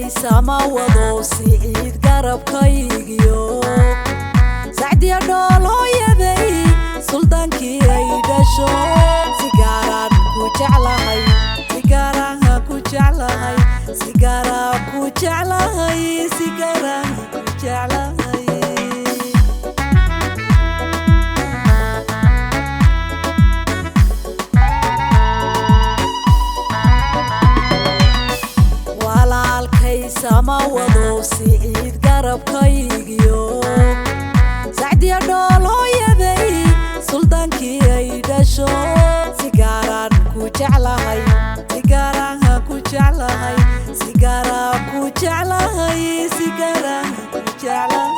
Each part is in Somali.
sama wado siciid garabkaygiyo sacdiya dhoolooyaday suldaankii ay dhasho sigaaraan ku jeclahay sigaaraan ku jeclahay sigaaraan ku jeclahay sigaaraan ku jeclahay sama wado siciid garabkaygiyo sacdiya dhoolooyaday suldaankii ay dhasho sigaaraan ku jeclahay sigaaraan ku jeclahay sigaaraan ku jeclahay sigaaraan ku jeclahay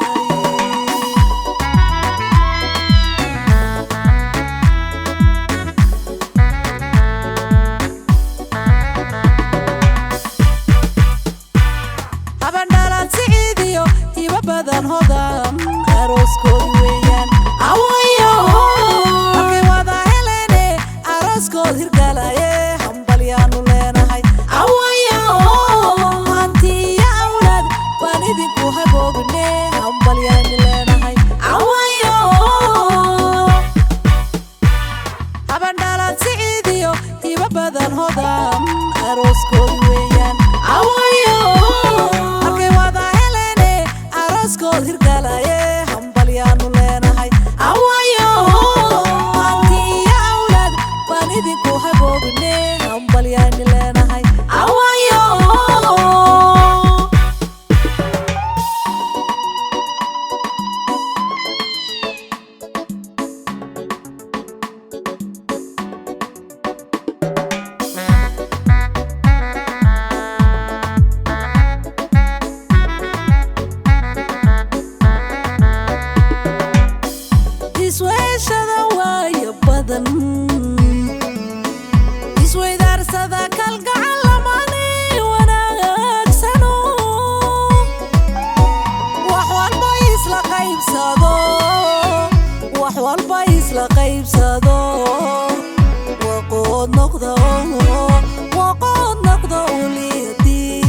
badan hodam aroskood weeyaan awayo halkay wada helene aroskood hirgalaye hambalyaanu leenahay awayo hantiya awlaad baan idinku haboogne hambalyaanu leenahay awayo habandhaalaad siciidiyo hiba badan hodam aroskood weeyaan awayo halkay wada aroskood hirgalaye hambalyaanu leenahay awayo hantiya awlaad baan idinku haboogne hambalyaanu leenahay awayo isweydaarsada kalgacal lamani wanaagsano wax walba isla qaybsado wax walba isla qaybsado waqood noqda uliyadii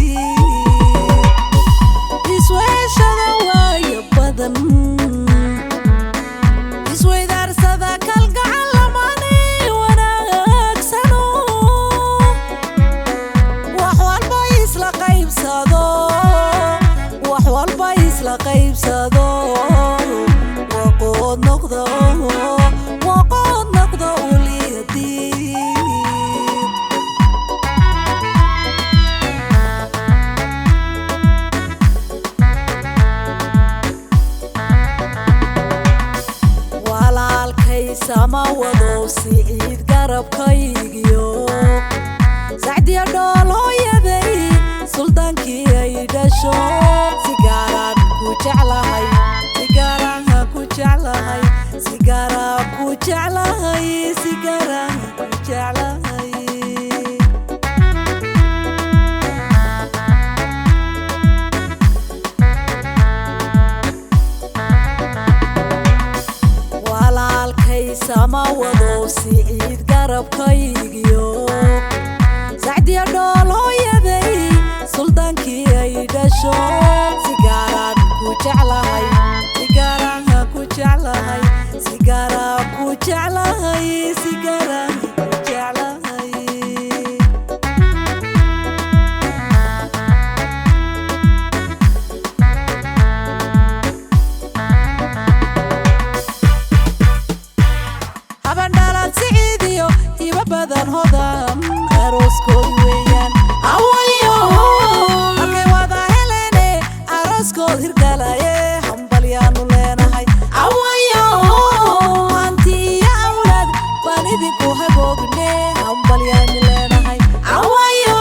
isweeshada waaya badan isweydaarsada kalgacal lamani wanaagsano wax walba isla qaybsado wax walba isla qaybsado waqood noqda uliyadii sama wado siciid garabkaygiyo sacdiya dhoolooyaday suldaankii ay dhasho sigaaraan ku jeclahay sigaaraan ku jeclahay sigaaraan ku jeclahay sigaaraan ku jeclahay sama wado siciid garabkaygiyo sacdiya dhoolooyaday suldaankii ay dhasho sigaaraan ku jeclahay sigaaraan ku jeclahay sigaaraan ku jeclahay sigaaraan ku jeclahay habandhaalaad siciidiyo hiba badan hodam aroskood weeyaan awayo halkay wada helene aroskood hirgalaye hambalyaanu leenahay awayo hantiya awlaad baan idinku haboogne hambalyaanu leenahay awayo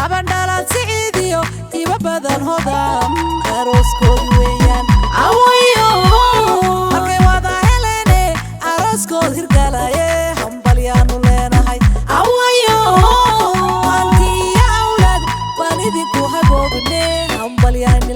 habandhaalaad siciidiyo hiba badan hodam aroskood weeyaan awayo halkay wada helene aroskood hirgalaye hambalyaanu leenahay awayo hantiya awlaad baan idinku haboogne hambalyaanu